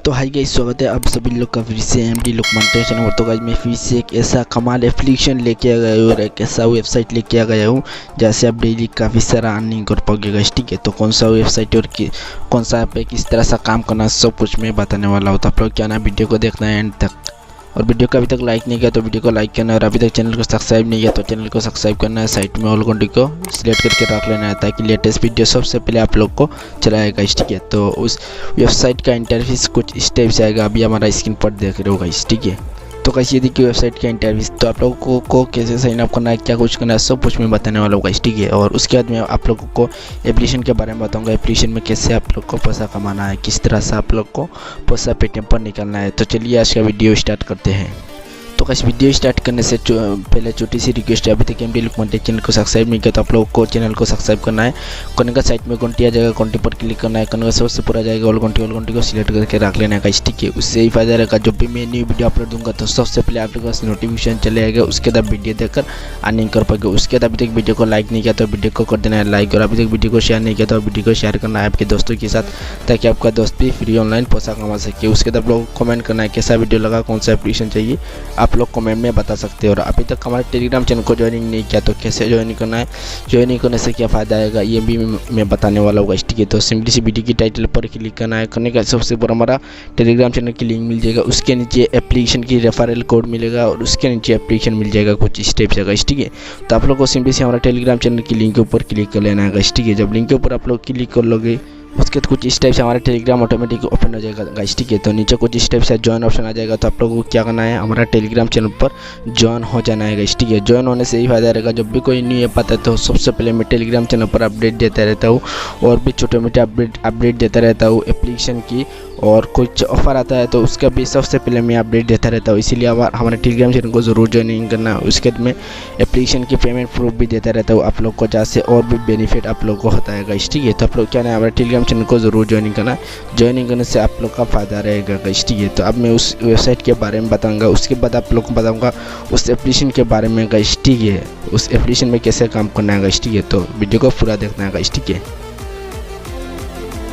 तो hi guys, स्वागत है आप सभी लोग का फिर से एमडी लुकमान टेक1 और। तो गाइस मैं फिर से एक ऐसा कमाल एप्लीकेशन लेके आ गया हूँ और एक ऐसा वेबसाइट लेके आ गया हूँ जहाँ से आप डेली काफ़ी सारा अर्निंग कर पाओगे गाइस। ठीक है, तो कौन सा वेबसाइट और कौन सा ऐप है, किस तरह सा काम करना, सब कुछ मैं बताने वाला हूँ। तो आप लोग क्या ना वीडियो को देखना है एंड तक, और वीडियो को अभी तक लाइक नहीं किया तो वीडियो को लाइक करना है, और अभी तक चैनल को सब्सक्राइब नहीं किया तो चैनल को सब्सक्राइब करना है। साइट में ऑल घंटी को सिलेक्ट करके रख लेना है ताकि लेटेस्ट वीडियो सबसे पहले आप लोग को चलाएगा। ठीक है, तो उस वेबसाइट का इंटरफेस कुछ इस टाइप से आएगा, अभी हमारा स्क्रीन पर देख रहे हो गाइस। ठीक है, तो गाइस ये देखिए वेबसाइट का इंटरफेस। तो आप लोगों को कैसे साइन अप करना है, क्या कुछ करना है, सब कुछ मैं बताने वाला हूँ गाइस। ठीक है, और उसके बाद मैं आप लोगों को एप्लीकेशन के बारे में बताऊंगा, एप्लीकेशन में कैसे आप लोग को पैसा कमाना है, किस तरह से आप लोग को पैसा पेटीएम पर निकालना है। तो चलिए आज का वीडियो स्टार्ट करते हैं। तो गाइस वीडियो स्टार्ट करने से पहले छोटी सी रिक्वेस्ट है, अभी तक एमडी लुकमान टेक चैनल को सब्सक्राइब नहीं किया तो आप लोगों को चैनल को सब्सक्राइब करना है। करने का साइड में घंटी आ जाएगा, घंटी पर क्लिक करना है, करने का सबसे पूरा जाएगा ऑल घंटी को सिलेक्ट करके रख लेना है गाइस। ठीक है, उससे ही फायदा रहेगा, जब भी मैं न्यू वीडियो अपलोड दूंगा तो सबसे पहले आप लोगों के पास नोटिफिकेशन चले आएगा। उसके बाद वीडियो देखकर अर्निंग कर पाएंगे। उसके बाद अभी तक वीडियो को लाइक नहीं किया तो वीडियो को कर देना है लाइक, और अभी तक वीडियो को शेयर नहीं किया तो वीडियो को शेयर करना है आपके दोस्तों के साथ ताकि आपका दोस्त भी फ्री ऑनलाइन पैसा कमा सके। उसके बाद आप लोग कमेंट करना है कैसा वीडियो लगा, कौन सा एप्लीकेशन चाहिए, आप लोग कमेंट में बता सकते हैं। और अभी तक हमारे टेलीग्राम चैनल को ज्वाइनिंग नहीं किया तो कैसे ज्वाइनिंग करना है, ज्वाइनिंग करने से क्या फ़ायदा आएगा ये भी मैं बताने वाला हूँ। ठीक है, तो सिंपली सी वीडियो की टाइटल पर क्लिक करना है, करने का सबसे ऊपर हमारा टेलीग्राम चैनल की लिंक मिल जाएगा, उसके नीचे एप्लीकेशन की रेफरल कोड मिलेगा और उसके नीचे एप्लीकेशन मिल जाएगा कुछ स्टेप से गाइस। ठीक है, तो आप लोग को सिंपली से हमारा टेलीग्राम चैनल की लिंक के ऊपर क्लिक कर लेना है गाइस। ठीक है, जब लिंक के ऊपर आप लोग क्लिक कर लोगे उसके बाद कुछ इस टाइप से हमारा टेलीग्राम ऑटोमेटिक ओपन हो जाएगा गाइस। ठीक है, तो नीचे कुछ इस टाइप से ज्वाइन ऑप्शन आ जाएगा, तो आप लोगों को क्या करना है, हमारा टेलीग्राम चैनल पर ज्वाइन हो जाना है गाइस। ठीक है, ज्वाइन होने से ही फायदा रहेगा, जब भी कोई न्यू ऐप आता है तो सबसे पहले मैं टेलीग्राम चैनल पर अपडेट देता रहता हूँ और भी छोटे मोटे अपडेट देता रहता हूँ एप्लीकेशन की, और कुछ ऑफर आता है तो उसका भी सबसे पहले मैं अपडेट देता रहता हूँ। इसीलिए हमारे टेलीग्राम चैनल को ज़रूर ज्वाइनिंग करना। उसके बाद मैं एप्लीकेशन की पेमेंट प्रूफ भी देता रहता हूँ आप लोग को, जहाँ से और भी बेनिफिट आप लोग को होता है गाइस। ठीक है, तो आप लोग क्या ना हमारे टेलीग्राम चैनल को ज़रूर ज्वाइनिंग करना, ज्वाइनिंग करने से आप लोग का फ़ायदा रहेगा गाइस। ठीक है, तो अब मैं उस वेबसाइट के बारे में बताऊँगा, उसके बाद आप लोग को बताऊँगा उस एप्लीकेशन के बारे में गाइस। ठीक है, उस एप्लीकेशन में कैसे काम करना है गाइस। ठीक है, तो वीडियो को पूरा देखना है गाइस। ठीक है,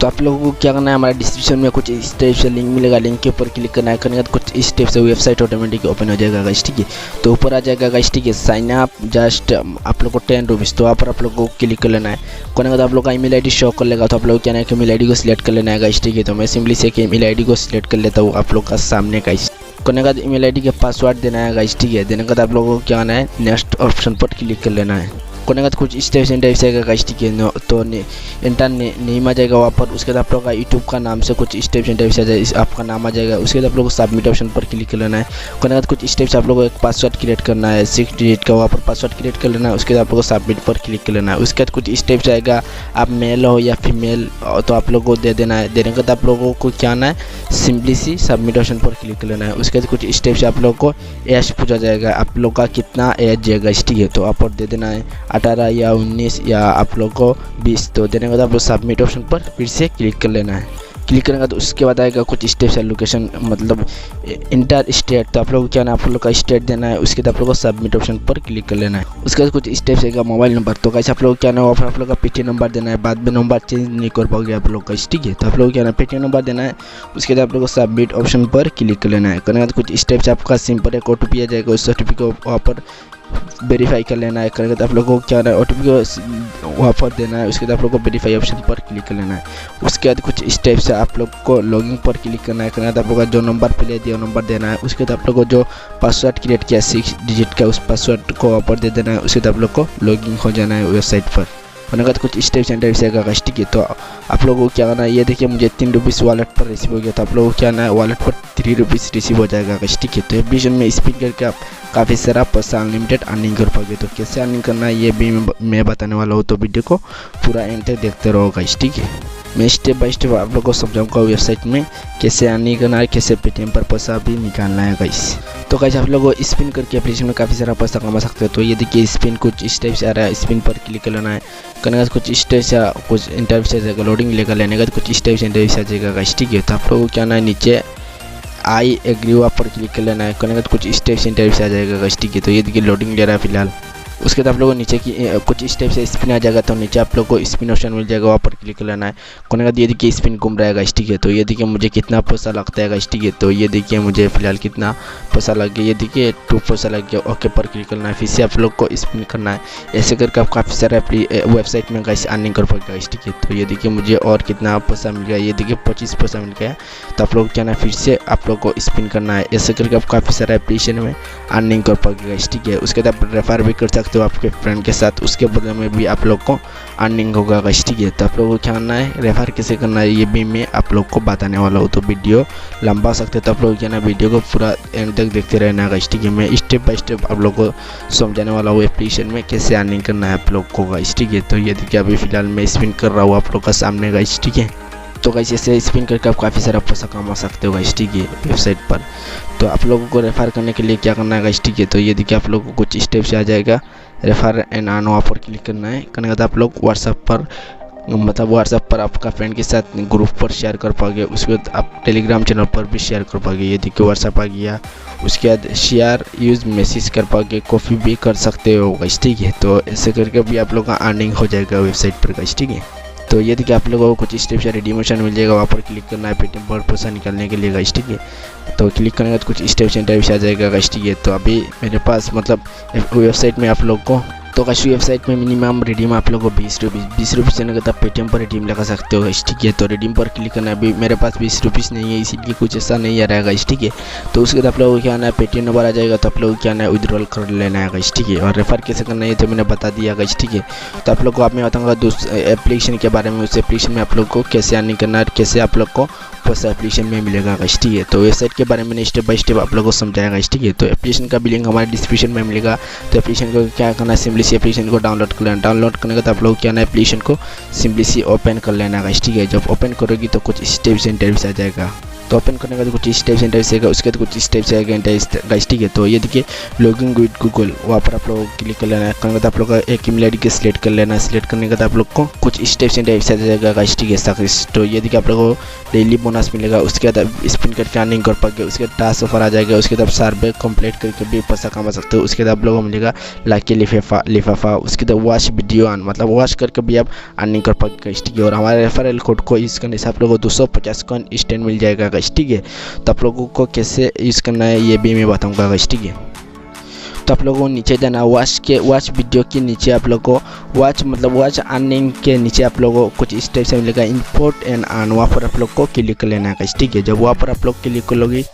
तो आप लोगों को क्या करना है, हमारे डिस्क्रिप्शन में कुछ इस टाइप से लिंक मिलेगा, लिंक के ऊपर क्लिक करना है, करने के बाद कुछ इस टाइप से वेबसाइट ऑटोमेटिक ओपन हो जाएगा गाइस। ठीक है, तो ऊपर आ जाएगा गाइस। ठीक है, साइन अप जस्ट आप लोग को 10 रुपीज़, तो वहाँ पर आप लोग को क्लिक कर लेना है। करने के बाद आप लोग का ईमेल आईडी शो कर लेगा, तो आप लोग क्या ना ईमेल आईडी को सिलेक्ट कर लेना है गाइस। ठीक है, तो मैं सिंपली से ईमेल आईडी को सिलेक्ट कर लेता हूँ आप लोग का सामने गाइस। करने के बाद ईमेल आईडी के पासवर्ड देना है गाइस। ठीक है, देने के बाद आप लोगों को क्या करना है, नेक्स्ट ऑप्शन पर क्लिक कर लेना है। करने का कुछ इस टाइप से आएगा गाइस। ठीक है, तो इंटर नेम आ जाएगा वहाँ पर। उसके बाद आप लोग का यूट्यूब का नाम से कुछ इस टाइप से आ जाएगा, आपका नाम आ जाएगा। उसके बाद आप लोग को सबमिट ऑप्शन पर क्लिक कर लेना है। करने का कुछ इस टाइप से आप लोगों को एक पासवर्ड क्रिएट करना है, 6 डिजिट का, वहाँ पर पासवर्ड क्रिएट कर लेना है। उसके बाद आप लोग को सबमिट पर क्लिक कर लेना है। उसके बाद कुछ इस टाइप से आएगा, आप मेल हो या फीमेल तो आप लोग को दे देना है। देने के बाद आप लोगों को क्या आना है, सिंपली सी सबमिट ऑप्शन पर क्लिक कर लेना है। उसके बाद कुछ इस टाइप से आप लोग को एज पूछा जाएगा, आप लोग का कितना एज है गाइस। ठीक है, तो आप दे देना है 18 या 19 या आप लोग को 20, तो देने के बाद आप लोग सबमिट ऑप्शन पर फिर से क्लिक कर लेना है। क्लिक करने का तो उसके बाद आएगा कुछ स्टेप से लोकेशन, मतलब इंटर स्टेट, तो आप लोग क्या ना आप लोग का स्टेट देना है। उसके बाद आप लोग को सबमिट ऑप्शन पर क्लिक कर लेना है। उसके बाद कुछ स्टेप आएगा मोबाइल नंबर, तो कैसे आप लोग क्या ना आप लोग का पेटीएम नंबर देना है, बाद में नंबर चेंज नहीं कर पाओगे आप लोग का। ठीक है, तो आप लोग क्या ना पेटीएम नंबर देना है। उसके बाद आप लोग को सबमिट ऑप्शन पर क्लिक कर लेना है। करने के बाद कुछ स्टेप से आपका सिंपल एक ओटीपी आ जाएगा, उस ओटीपी को वहाँ पर वेरीफाई कर लेना है। करने के बाद आप लोगों को क्या है, ओटीपी को वहाँ पर देना है। उसके बाद आप लोग को वेरीफाई ऑप्शन पर क्लिक कर लेना है। उसके बाद कुछ इस टाइप से आप लोग को लॉगिन पर क्लिक करना है। करने के बाद आप लोग का जो नंबर पहले दिया नंबर देना है। उसके बाद आप लोग को जो पासवर्ड क्रिएट किया 6 डिजिट का, उस पासवर्ड को वहाँ पर दे देना है। उसके बाद आप लोग को लॉगिन हो जाना है वेबसाइट पर। होने का कुछ स्टेप सेंटर से आएगा गाइस। ठीक है, तो आप लोगों को क्या करना है, ये देखिए मुझे 3 रुपीज़ वॉलेट पर रिसीव हो गया, तो आप लोगों को क्या ना वॉलेट पर 3 रुपीज़ रिसीव हो जाएगा गाइस। ठीक है, तो एप्लीकेशन में स्पिन करके आप काफ़ी सारा पैसा अनलिमिटेड अर्निंग कर पाओगे। तो कैसे अर्निंग करना है ये भी मैं बताने वाला हूँ, तो वीडियो को पूरा एंड तक देखते रहो गाइस। ठीक है, मैं स्टेप बाय स्टेप आप लोगों को समझाऊंगा वेबसाइट में कैसे अर्निंग करना है, कैसे पेटीएम पर पैसा भी निकालना है गाइस। तो गाइस आप लोगों को स्पिन करके एप्लीकेशन में काफ़ी सारा पैसा कमा सकते हो। तो ये देखिए स्पिन कुछ इस टाइप से आ रहा है, स्पिन पर क्लिक कर लेना है। करने का कुछ इस टाइप से कुछ इंटरव्यू से जाएगा, लोडिंग लेकर लेने का कुछ इस टाइप से इंटरव्यू से आ जाएगा गाइस। ठीक है, तो आप लोगों को क्या ना है, नीचे आई एग्री वहाँ पर क्लिक कर लेना है। करने का कुछ इस टाइप से इंटरव्यू से आ जाएगा गाइस। ठीक है, तो ये देखिए लोडिंग ले रहा है फिलहाल। उसके बाद आप लोगों को नीचे की कुछ इस टाइप से स्पिन आ जाएगा, तो नीचे आप लोग को स्पिन ऑप्शन मिल जाएगा, वहाँ पर क्लिक कर लेना है। करने के बाद ये देखिए स्पिन घूम रहेगा, ठीक है। तो ये देखिए मुझे कितना पैसा लगता है, ठीक है। तो ये देखिए मुझे फिलहाल कितना पैसा लग गया, ये देखिए 2 पैसा लग गया। ओके पर क्लिक करना है, फिर से आप लोग को स्पिन करना है। ऐसे करके आप काफ़ी सारे वेबसाइट में गाइस अर्निंग कर पाएगा, ठीक है। तो ये देखिए मुझे और कितना पैसा मिल गया, ये देखिए 25 पैसा मिल गया। तो आप लोग क्या ना फिर से आप लोग को स्पिन करना है। ऐसे करके आप काफ़ी सारे एप्लीकेशन में अर्निंग कर पाएगा, ठीक है। उसके बाद आप रेफर भी कर सकते हो आपके फ्रेंड के साथ, उसके बदले में भी आप लोग को अर्निंग होगा, ठीक है। तो आप लोगों को क्या करना है, रेफर कैसे करना है ये भी मैं आप लोग को बताने वाला हूँ। तो वीडियो लंबा हो सकते, तो आप लोग क्या ना वीडियो को पूरा एंड तक देखते रहना है, ठीक है। मैं स्टेप बाय स्टेप आप लोग को समझाने वाला हूँ एप्लीकेशन में कैसे अर्निंग करना है आप लोग को, ठीक है। तो ये देखिए अभी फिलहाल मैं स्पिन कर रहा हूँ आप लोग का सामने, ठीक है। तो गाइस ऐसे स्पिन करके आप काफ़ी सारा पैसा कमा सकते हो, ठीक है, वेबसाइट पर। तो आप लोगों को रेफर करने के लिए क्या करना है, ठीक है। तो ये देखिए आप लोगों को कुछ स्टेप से आ जाएगा, रेफर एंड अर्न वहाँ पर क्लिक करना है। करने के बाद आप लोग व्हाट्सएप पर आपका फ्रेंड के साथ ग्रुप पर शेयर कर पाओगे। उसके बाद आप टेलीग्राम चैनल पर भी शेयर कर पाओगे, ये देखिए व्हाट्सएप आ गया। उसके बाद शेयर यूज़ मैसेज कर पाओगे, कॉपी भी कर सकते हो, ठीक है। तो ऐसे करके भी आप लोग का अर्निंग हो जाएगा वेबसाइट पर, ठीक है। तो ये देखिए आप लोगों को कुछ स्टेप से रिडीमेशन मिल जाएगा, वहाँ पर क्लिक करना है पेटीएम पर पैसा निकालने के लिए, ठीक है। तो क्लिक करने के बाद कुछ स्टेप से टाइप से आ जाएगा, ठीक है। तो अभी मेरे पास मतलब वेबसाइट में आप लोग को तो कैसे वेबसाइट में मिनिमम रिडीम आप लोगों को 20 रुपीज़ से ना पेटीएम पर रिडीम लगा सकते हो, ठीक है। तो रिडीम पर क्लिक करना है। अभी मेरे पास 20 रुपीज़ नहीं है, इसीलिए कुछ ऐसा नहीं आ रहेगा, ठीक है। तो उसके बाद आप लोगों को क्या आना है, पेटीएम नंबर आ जाएगा, तो आप लोगों को क्या आना है विड्रॉल कर लेना है, ठीक है। और रेफर कैसे करना है तो मैंने बता दिया, ठीक है। तो आप लोग को मैं बताऊँगा दूसरे एप्लीकेशन के बारे में, उस एप्लीकेशन में आप लोग को कैसे अर्निंग करना है, कैसे आप लोग को पैसा एप्लीकेशन में मिलेगा, ठीक है। तो वेबसाइट के बारे में स्टेप बाय स्टेप आप लोगों को समझाएगा, ठीक है। तो एप्लीकेशन का भी लिंक हमारे डिस्क्रिप्शन में मिलेगा। तो एप्लीकेशन को क्या करना है, सिंपली से एप्लीकेशन को डाउनलोड कर लेना। डाउनलोड करने के बाद आप लोग क्या ना एप्लीकेशन को सिंपली से ओपन कर लेना, ठीक है। जब ओपन करोगी तो कुछ स्टेप्स एंड टाइप्स आ जाएगा। तो ओपन करने का कुछ स्टेप्स एंड टाइप्स आएगा, उसके बाद कुछ स्टेप्स आएगा, ठीक है। तो ये देखिए लॉगिन विद गूगल, वहाँ पर आप लोग क्लिक कर लेना है। करने के बाद आप लोग का एक ईमेल आईडी के सिलेक्ट कर लेना है। सिलेक्ट करने के बाद आप लोग को कुछ स्टेप्स एंड टाइप्स आ जाएगा, ठीक है। तो ये देखिए आप लोगों को डेली बोनस मिलेगा, उसके बाद स्पिन करके अर्निंग कर पाओगे। उसके बाद टास्क ऑफर आ जाएगा, उसके बाद सर्वे कंप्लीट करके भी पैसा कमा सकते हो। उसके बाद आप लोगों को मिलेगा लाइक लिफाफा। उसके बाद वॉच वीडियो ऑन, मतलब वॉच करके भी आप अर्निंग कर पाओगे, ठीक है। और हमारे रेफरल कोड को यूज़ करने से आप लोगों को 250 कॉइन इंस्टेंट मिल जाएगा, ठीक है। तो आप लोगों को कैसे यूज़ करना है ये भी मैं बताऊंगा, ठीक है। तो आप लोगों को नीचे जाना, वॉच वीडियो के नीचे आप लोगों को वॉच अर्निंग के नीचे आप लोगों को कुछ इस टाइप से मिलेगा इंपोर्ट एंड अर्न, वहाँ पर आप लोग को क्लिक कर लेना है, ठीक है। जब वहाँ पर आप लोग क्लिक कर लोगे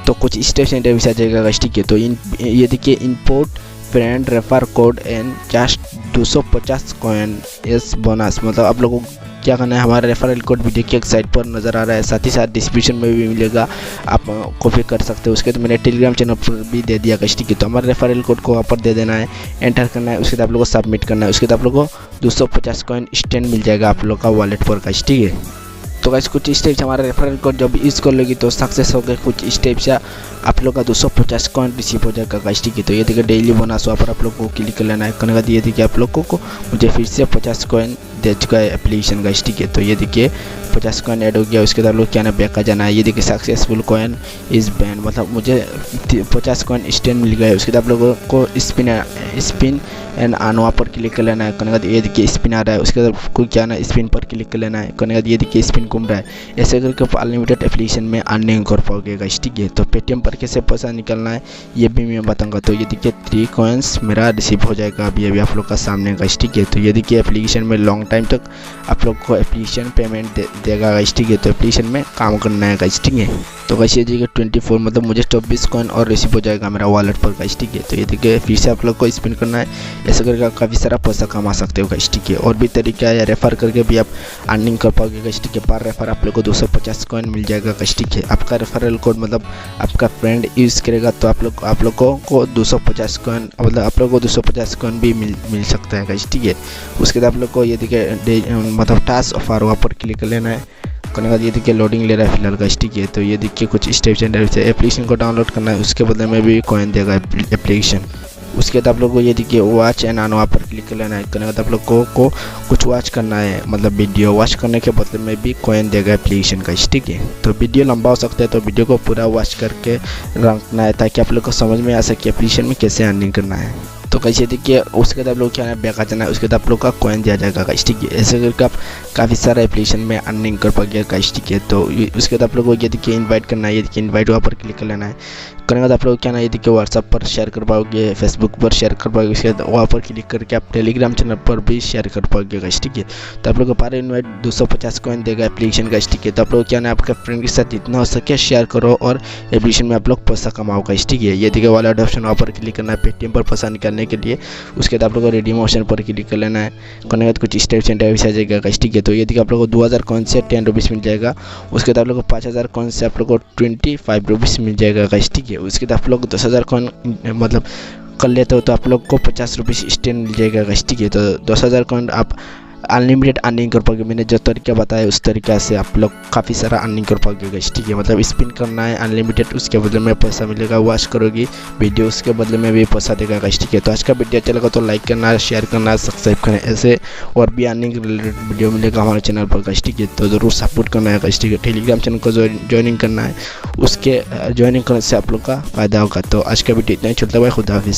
तो कुछ स्टेप से इंटरव्यू आ जाएगा, ठीक है। तो ये देखिए import friend refer code and just 250 coin S bonus, मतलब आप लोगों को क्या करना है, हमारा रेफरल कोड वीडियो की एक साइड पर नज़र आ रहा है, साथ ही साथ डिस्क्रिप्शन में भी मिलेगा, आप कॉपी कर सकते हो। उसके तो मैंने टेलीग्राम चैनल पर भी दे दिया, ठीक है। तो हमारे रेफरल कोड को वहाँ पर दे देना है, एंटर करना है। उसके बाद आप लोगों को सबमिट करना है। उसके बाद आप लोगों को 250 कॉइन इंस्टेंट मिल जाएगा आप लोग का वॉलेट पर, ठीक है। तो गाइस कुछ स्टेप्स हमारा रेफरल कोड जब यूज़ कर लोगी तो सक्सेस हो गए, कुछ स्टेप्स या आप लोग का 250 कॉइन रिसीव हो जाएगा, ठीक है। तो ये देखिए डेली बोनस, वहाँ पर आप लोग को क्लिक कर लेना है। करने का ये देखिए आप लोगों को मुझे फिर से 50 कॉइन दे चुका है एप्लीकेशन का, ठीक है। तो ये देखिए 50 कॉइन ऐड हो गया। उसके बाद आप लोग क्या ना बैक का जाना है। ये देखिए सक्सेसफुल कॉइन इज बैन, मतलब मुझे 50 कॉइन इंस्टेंट मिल गया है। उसके बाद आप लोगों को स्पिन एंड अर्न वहाँ पर क्लिक कर लेना है। करने का ये देखिए स्पिन आ रहा है, उसके बाद कोई क्या ना स्पिन पर क्लिक कर लेना है। करने का ये देखिए स्पिन घूम रहा है। ऐसे करके आप अनलिमिटेड एप्लीकेशन में अर्निंग कर पाओगे, ठीक है। तो पेटीएम पर कैसे पैसा निकलना है ये भी मैं बताऊंगा। तो ये देखिए 3 कॉइन्स मेरा रिसीव हो जाएगा अभी आप लोग का सामने, ठीक है। तो ये देखिए एप्लीकेशन में लॉन्ग टाइम तक आप लोग को एप्लीकेशन पेमेंट देगा, ठीक है। तो एप्लीकेशन में काम करना है, ठीक है। तो कैसे ये देखिए 24 मतलब मुझे 24 कॉइन और रिसीव हो जाएगा मेरा वॉलेट पर, ठीक है। तो ये देखिए फिर से आप लोग को स्पिन करना है। ऐसा करके काफ़ी सारा पैसा कमा सकते हो, ठीक है। और भी तरीका है, रेफर करके भी आप अर्निंग कर पाओगे, ठीक है। पर रेफर आप लोग को 250 कॉइन मिल जाएगा, ठीक है। आपका रेफरल कोड मतलब आपका फ्रेंड यूज़ करेगा तो आप लोगों को 250 कॉइन, मतलब आप लोगों को 250 कॉइन भी मिल सकता है, ठीक है। उसके बाद आप लोग को ये देखिए मतलब टास्क ऑफर वहाँ पर क्लिक कर लेना है। करने के बाद ये देखिए लोडिंग ले रहा है फिलहाल, ठीक है। तो ये देखिए कुछ स्टेप्स एंड एप्लीकेशन को डाउनलोड करना है, उसके बदले में भी कॉइन देगा एप्लीकेशन। उसके बाद आप लोग को ये देखिए वॉच एंड अर्न वहाँ पर क्लिक कर लेना है। करने के बाद आप लोग को कुछ वॉच करना है, मतलब वीडियो वॉच करने के बदले में भी कॉइन देगा एप्लीकेशन का, ठीक है। तो वीडियो लंबा हो सकता है, तो वीडियो को पूरा वॉच करके रखना है ताकि आप लोग को समझ में आ सके एप्लीकेशन में कैसे अर्निंग करना है। तो कैसे देखिए उसके बाद आप लोग क्या है बैक आ जाना है, उसके बाद आप लोग का कॉइन दिया जाएगा गाइस, ठीक है। ऐसे करके आप काफ़ी सारा एप्लीकेशन में अर्निंग कर पाएंगे गाइस, ठीक है। तो उसके बाद आप लोगों को ये देखिए इनवाइट करना है, ये देखिए इनवाइट वहाँ पर क्लिक कर लेना है। करने के बाद आप लोग क्या ना ये देखिए व्हाट्सअप पर शेयर कर पाओगे, फेसबुक पर शेयर कर पाओगे, उसके बाद वहाँ पर क्लिक करके आप टेलीग्राम चैनल पर भी शेयर कर पाओगे गाइस, ठीक है। तो आप लोग को पर इनवाइट 250 कॉइन देगा एप्लीकेशन गाइस, ठीक है। तो आप लोग क्या ना आपके फ्रेंड के साथ जितना हो सके शेयर करो और एप्लीकेशन में आप लोग पैसा कमाओ गाइस, ठीक है। ये देखिए वॉलेट ऑप्शन वहाँ पर क्लिक करना है पेटीएम पर पैसा निकालने के लिए। उसके बाद आप लोग को रिडीम ऑप्शन पर क्लिक कर लेना है। करने के बाद कुछ स्टेप्स एंड टाइप्स आ जाएगा गाइस, ठीक है। तो ये देखिए आप लोग को 2000 कॉइन से 10 रुपीज़ मिल जाएगा। उसके बाद आप लोग को 5000 कॉइन से आप लोग को 25 रुपीज़ मिल जाएगा गाइस, ठीक है। उसके बाद आप लोग 10,000 कॉइन मतलब कर लेते हो तो आप लोग को 50 रुपीज़ स्टैंड मिल जाएगा गाइस, ठीक है। तो 10,000 कॉइन आप अनलिमिटेड अर्निंग कर पाओगे। मैंने जो तरीका बताया उस तरीक़ा से आप लोग काफ़ी सारा अर्निंग कर पाओगे गाइस, ठीक है। मतलब स्पिन करना है अनलिमिटेड, उसके बदले में पैसा मिलेगा। वॉच करोगी वीडियो उसके बदले में भी पैसा देगा गाइस, ठीक है। तो आज का वीडियो अच्छा लगा तो लाइक करना, शेयर करना, सब्सक्राइब करना। ऐसे और भी अर्निंग रिलेटेड वीडियो मिलेगा हमारे चैनल पर गाइस, ठीक है। तो ज़रूर सपोर्ट करना है गाइस, ठीक है। टेलीग्राम चैनल को ज्वाइनिंग करना है, उसके ज्वाइनिंग करने से आप लोग का फ़ायदा होगा। तो आज का वीडियो इतना ही, चलता हुआ खुदा हाफिज़।